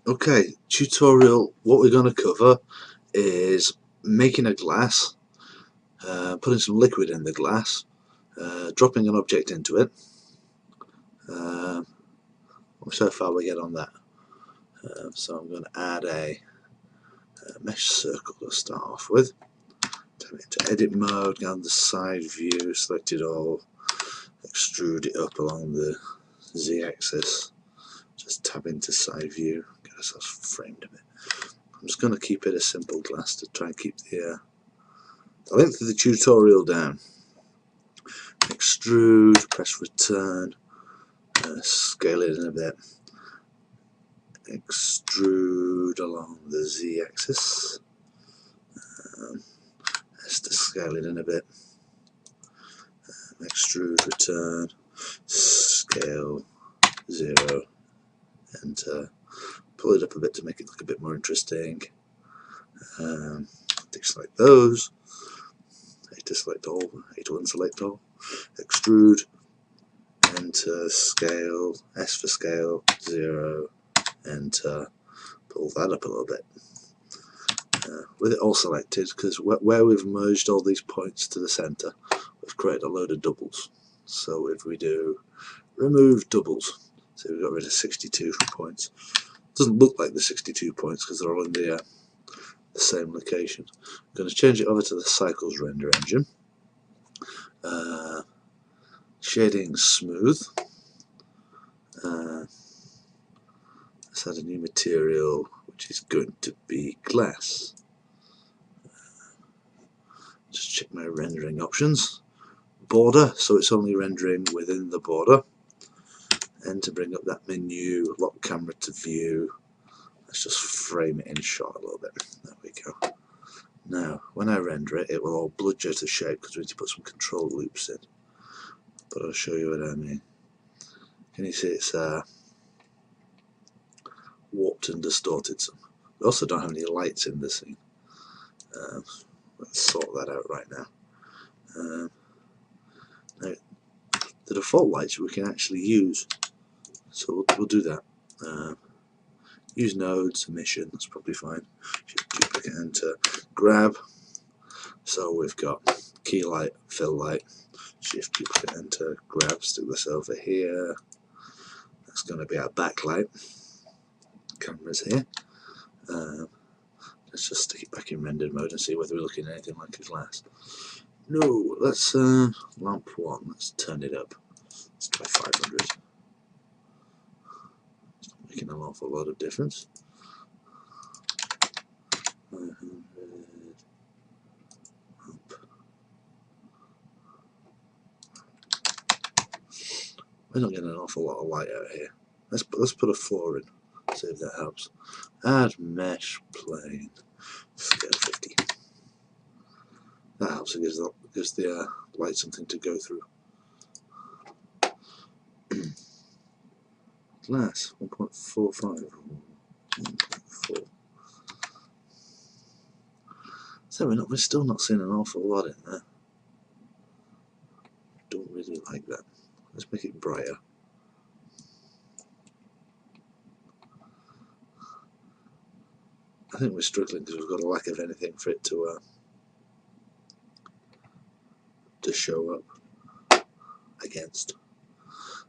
Okay, tutorial. What we're going to cover is making a glass, putting some liquid in the glass, dropping an object into it. So far we get on that. So I'm going to add a mesh circle to start off with. Tap into edit mode, go on the side view, select it all, extrude it up along the z-axis. Just tab into side view, get ourselves framed a bit. I'm just going to keep it a simple glass to try and keep the length of the tutorial down. Extrude, press return, scale it in a bit. Extrude along the z-axis. Let's to scale it in a bit. Extrude, return, scale, 0, enter. Pull it up a bit to make it look a bit more interesting. Deselect those. A to select all, A to unselect all. Extrude, enter, scale, S for scale, 0, enter. Pull that up a little bit. With it all selected, because where we've merged all these points to the center, we've created a load of doubles. So if we do remove doubles, so we've got rid of 62 points. It doesn't look like the 62 points because they're all in the same location. I'm going to change it over to the Cycles render engine. Shading smooth. Let's add a new material, which is going to be glass. Just check my rendering options. Border, so it's only rendering within the border. And to bring up that menu, lock camera to view. Let's just frame it in shot a little bit. There we go. Now, when I render it, it will all bludge out of shape because we need to put some control loops in. But I'll show you what I mean. Can you see it's warped and distorted some? We also don't have any lights in the scene. Let's sort that out right now. Now, the default lights we can actually use, so we'll do that. Use nodes, emission, that's probably fine. Shift duplicate enter, grab. So we've got key light, fill light. Shift duplicate enter, grab, stick this over here. That's going to be our backlight. Camera's here. Let's just stick it back in rendered mode and see whether we're looking at anything like a glass. No, let's lamp 1, let's turn it up. Let's try 500. It's not making an awful lot of difference. 500 up. We're not getting an awful lot of light out here. Let's put a 4 in, see if that helps. Add mesh plane, scale 50. That helps. It gives the light something to go through. Glass 1.45. 1.4. So we're still not seeing an awful lot in there. Don't really like that. Let's make it brighter. I think we're struggling because we've got a lack of anything for it to show up against.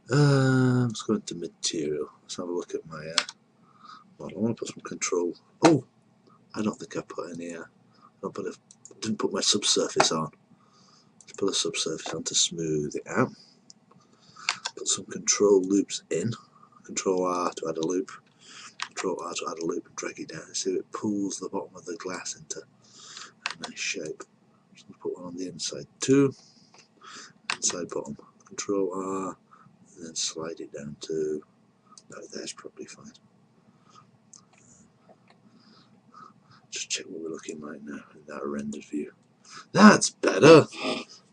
Let's go into material. Let's have a look at my model. I want to put some control. Oh, I don't think I put any. Didn't put my subsurface on. Let's put a subsurface on to smooth it out. Put some control loops in. Control R to add a loop. Control R to add a loop and drag it down and see if it pulls the bottom of the glass into a nice shape. Just going to put one on the inside too. Inside bottom. Control R and then slide it down to. No, there's probably fine. Just check what we're looking like now in that rendered view. That's better.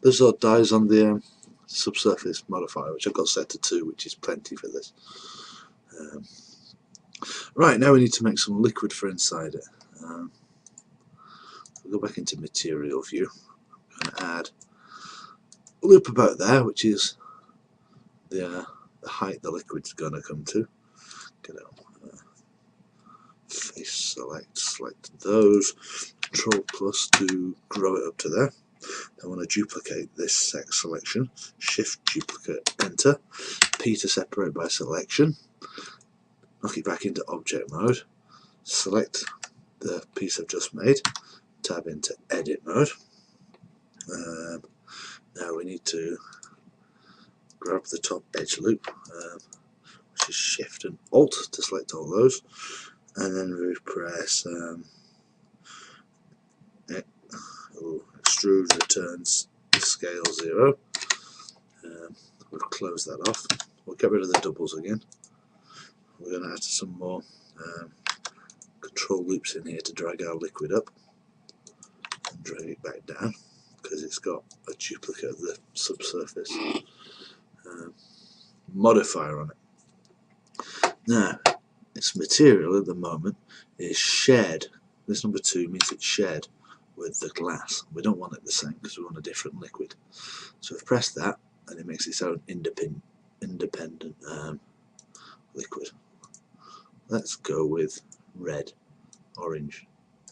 There's our dies on the subsurface modifier, which I've got set to 2, which is plenty for this. Right, now we need to make some liquid for inside it. We'll go back into material view and add a loop about there, which is the height the liquid's going to come to. Get it on. face select those, Control plus to grow it up to there. I want to duplicate this selection, Shift duplicate, Enter, P to separate by selection, knock it back into object mode, select the piece I've just made, tab into edit mode. Now we need to grab the top edge loop, which is Shift and Alt to select all those, and then we press extrude returns scale 0. We'll close that off. We'll get rid of the doubles again. We're going to add some more control loops in here to drag our liquid up and drag it back down, because it's got a duplicate of the subsurface modifier on it. Now, its material at the moment is shared. This number 2 means it's shared with the glass. We don't want it the same because we want a different liquid. So we've pressed that, and it makes its own independent liquid. Let's go with red, orange,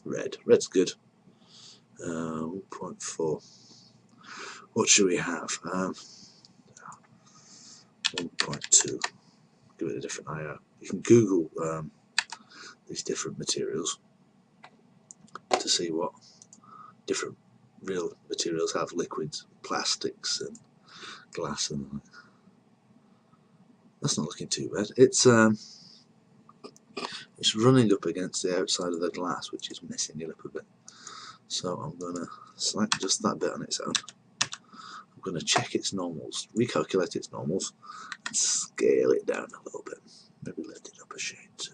red. Red's good. 1.4. What should we have? 1.2. Give it a different IO. You can Google these different materials to see what different real materials have, liquids, plastics and glass, and that's not looking too bad. It's running up against the outside of the glass, which is messing it up a bit. So I'm going to select just that bit on its own. I'm going to check its normals, recalculate its normals, and scale it down a little bit. Maybe lift it up a shade too.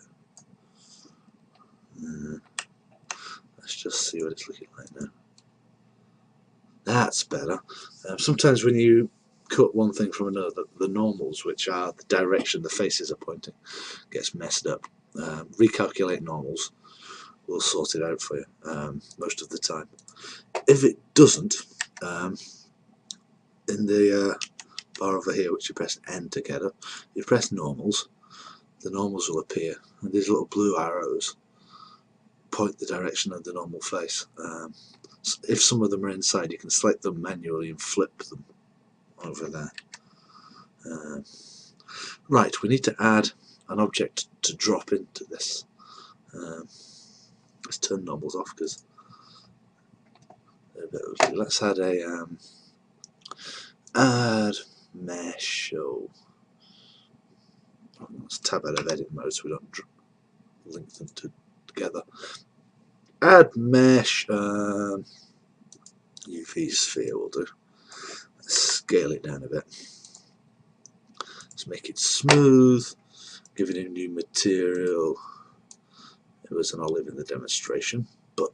Let's just see what it's looking like now. That's better. Sometimes when you cut one thing from another, the normals, which are the direction the faces are pointing, gets messed up. Recalculate normals will sort it out for you most of the time. If it doesn't, in the bar over here, which you press N to get up, you press normals, the normals will appear, and these little blue arrows point the direction of the normal face. If some of them are inside, you can select them manually and flip them over there. Right, we need to add an object to drop into this. Let's turn normals off because let's add a add mesh. Let's tab out of edit mode so we don't link them together. Add mesh. UV sphere will do. Let's scale it down a bit. Let's make it smooth. Give it a new material. It was an olive in the demonstration, but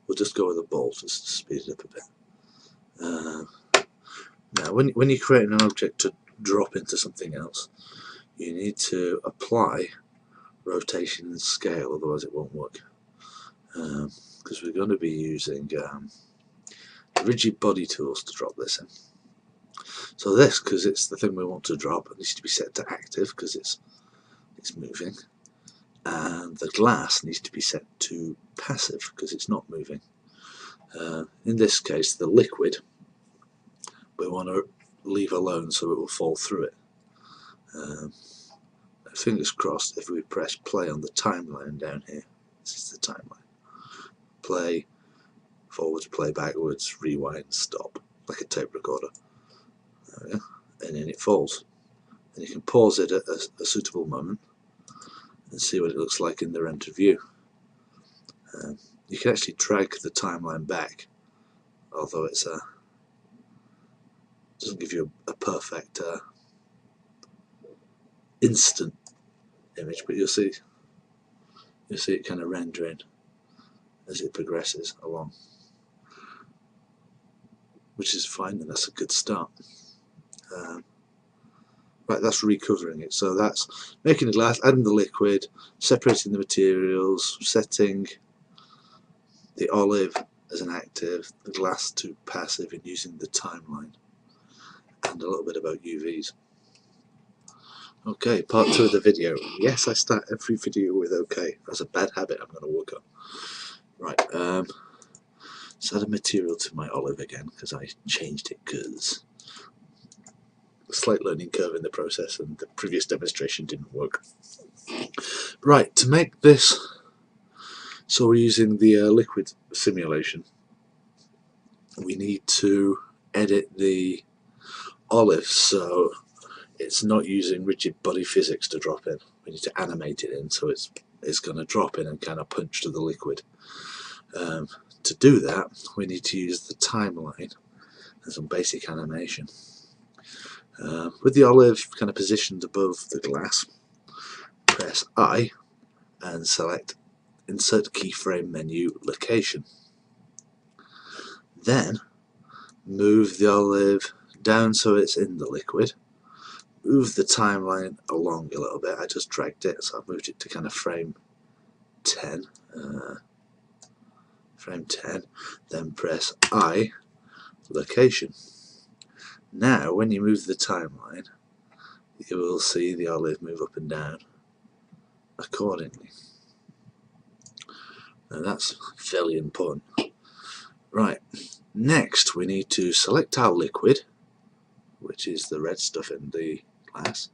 we'll just go with a ball just to speed it up a bit. Now, when you're creating an object to drop into something else, you need to apply rotation and scale, otherwise it won't work. Because we're going to be using rigid body tools to drop this in. So this, because it's the thing we want to drop, it needs to be set to active because it's moving, and the glass needs to be set to passive because it's not moving. In this case, the liquid we want to leave alone so it will fall through it. Fingers crossed, if we press play on the timeline down here, this is the timeline. Play forwards, play backwards, rewind, stop, like a tape recorder. There we go. And then it falls. And you can pause it at a suitable moment and see what it looks like in the render view. You can actually drag the timeline back, although it's doesn't give you a perfect instant image, but you'll see it kind of rendering as it progresses along, which is fine, and that's a good start. Right, that's recovering it. So that's making the glass, adding the liquid, separating the materials, setting the olive as an active, the glass to passive, and using the timeline, and a little bit about UVs. Okay, part 2 of the video. Yes, I start every video with okay. That's a bad habit I'm going to work on. Right, let's add a material to my olive again because I changed it because a slight learning curve in the process and the previous demonstration didn't work. Right, to make this, so we're using the liquid simulation, we need to edit the olive so it's not using rigid body physics to drop in. We need to animate it in so it's going to drop in and kind of punch to the liquid. To do that, we need to use the timeline and some basic animation. With the olive kind of positioned above the glass, press I and select Insert Keyframe Menu Location. Then move the olive down so it's in the liquid. Move the timeline along a little bit. I just dragged it, so I've moved it to kind of frame 10. Frame 10. Then press I, Location. Now, when you move the timeline, you will see the olive move up and down accordingly. Now that's fairly important. Right, next we need to select our liquid, which is the red stuff in the glass.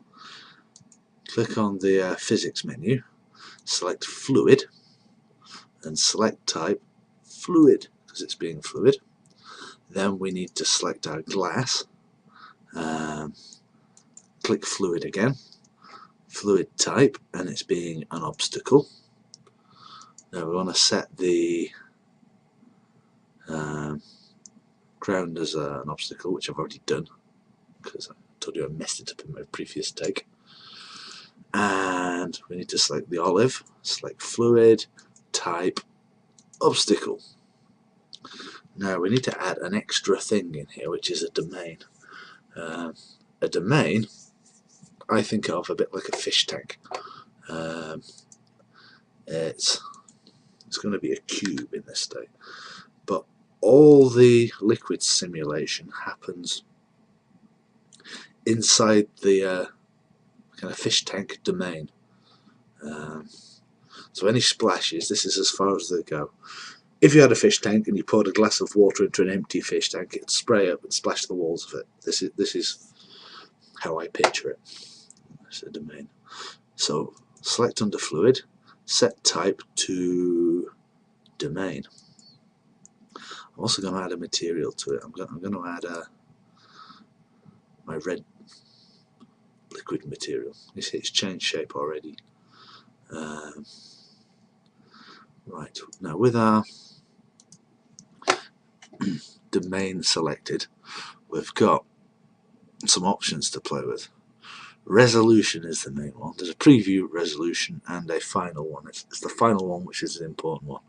Click on the physics menu, select fluid, and select type fluid because it's being fluid. Then we need to select our glass, click fluid again, fluid type, and it's being an obstacle. Now we want to set the ground as an obstacle, which I've already done because I told you I messed it up in my previous take. And we need to select the olive, select fluid, type, obstacle. Now we need to add an extra thing in here, which is a domain. A domain I think of a bit like a fish tank. It's going to be a cube in this state, but all the liquid simulation happens inside the kind of fish tank domain. So any splashes, this is as far as they go. If you had a fish tank and you poured a glass of water into an empty fish tank, it'd spray up and splash the walls of it. This is how I picture it. It's a domain. So select under fluid, set type to domain. I'm also going to add a material to it. I'm going to add my red liquid material. You see it's changed shape already. Right, now with our domain selected, we've got some options to play with. Resolution is the main one. There's a preview resolution and a final one. It's the final one which is an important one.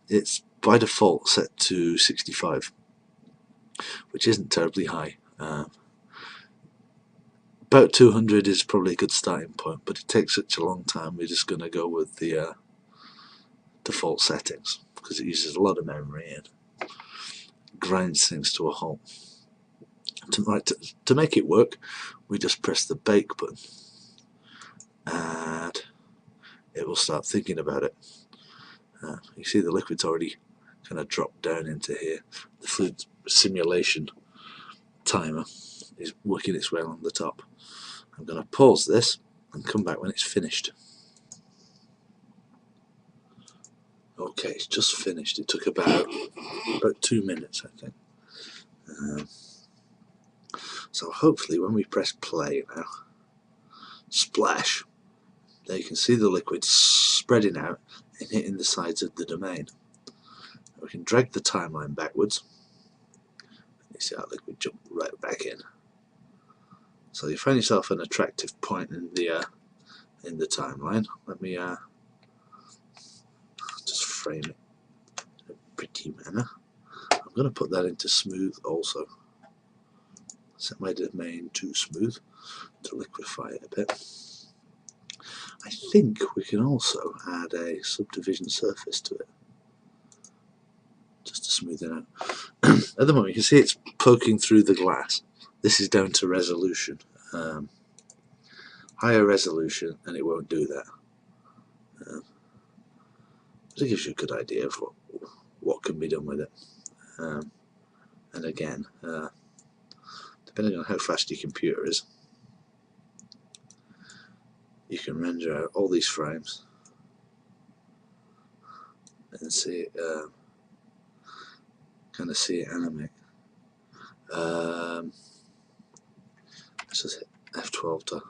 It's by default set to 65, which isn't terribly high. About 200 is probably a good starting point, but it takes such a long time, we're just going to go with the default settings because it uses a lot of memory and grinds things to a halt. To make it work, we just press the bake button and it will start thinking about it. You see the liquid's already kind of dropped down into here. The fluid simulation timer is working its way along the top. I'm going to pause this and come back when it's finished. Okay, it's just finished. It took about 2 minutes, I think. So hopefully when we press play now, splash, there you can see the liquid spreading out and hitting the sides of the domain. We can drag the timeline backwards. You see that liquid jump right back in. So you find yourself an attractive point in the timeline. Let me just frame it in a pretty manner. I'm going to put that into smooth also. Set my domain to smooth to liquefy it a bit. I think we can also add a subdivision surface to it, just to smooth it out. At the moment you can see it's poking through the glass. This is down to resolution. higher resolution, and it won't do that. It gives you a good idea of what can be done with it. And again, depending on how fast your computer is, you can render out all these frames and see kind of see it animate. Let's just hit F12 to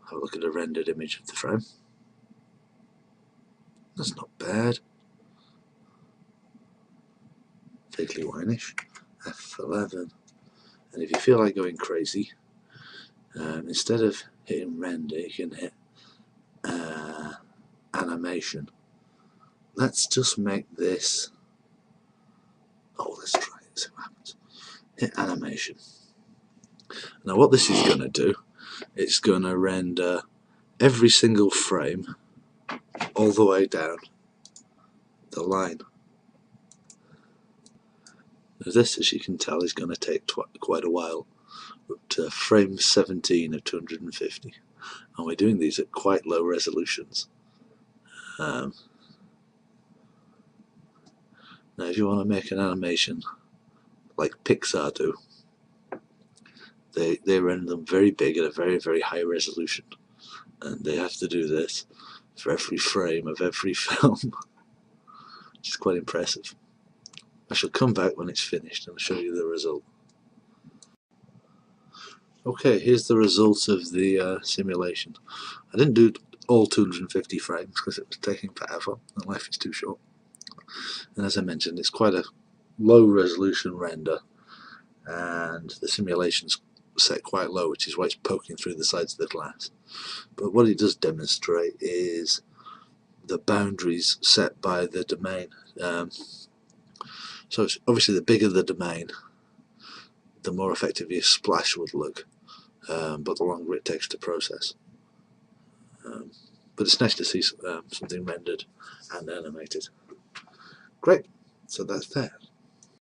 have a look at a rendered image of the frame. That's not bad. Vaguely whinish. F11. And if you feel like going crazy, instead of hitting render, you can hit animation. Let's just make this. Oh, let's try it, see what happens. Hit animation. Now, what this is going to do, it's going to render every single frame all the way down the line. Now, this, as you can tell, is going to take quite a while, up to frame 17 of 250, and we're doing these at quite low resolutions. Now, if you want to make an animation like Pixar do, they render them very big at a very, very high resolution, and they have to do this for every frame of every film, which is quite impressive. I shall come back when it's finished and show you the result. Okay, here's the result of the simulation. I didn't do all 250 frames because it was taking forever and life is too short. And as I mentioned, it's quite a low resolution render, and the simulation's set quite low, which is why it's poking through the sides of the glass. But what it does demonstrate is the boundaries set by the domain. So it's obviously the bigger the domain, the more effective your splash would look, but the longer it takes to process. But it's nice to see something rendered and animated. Great, so that's that.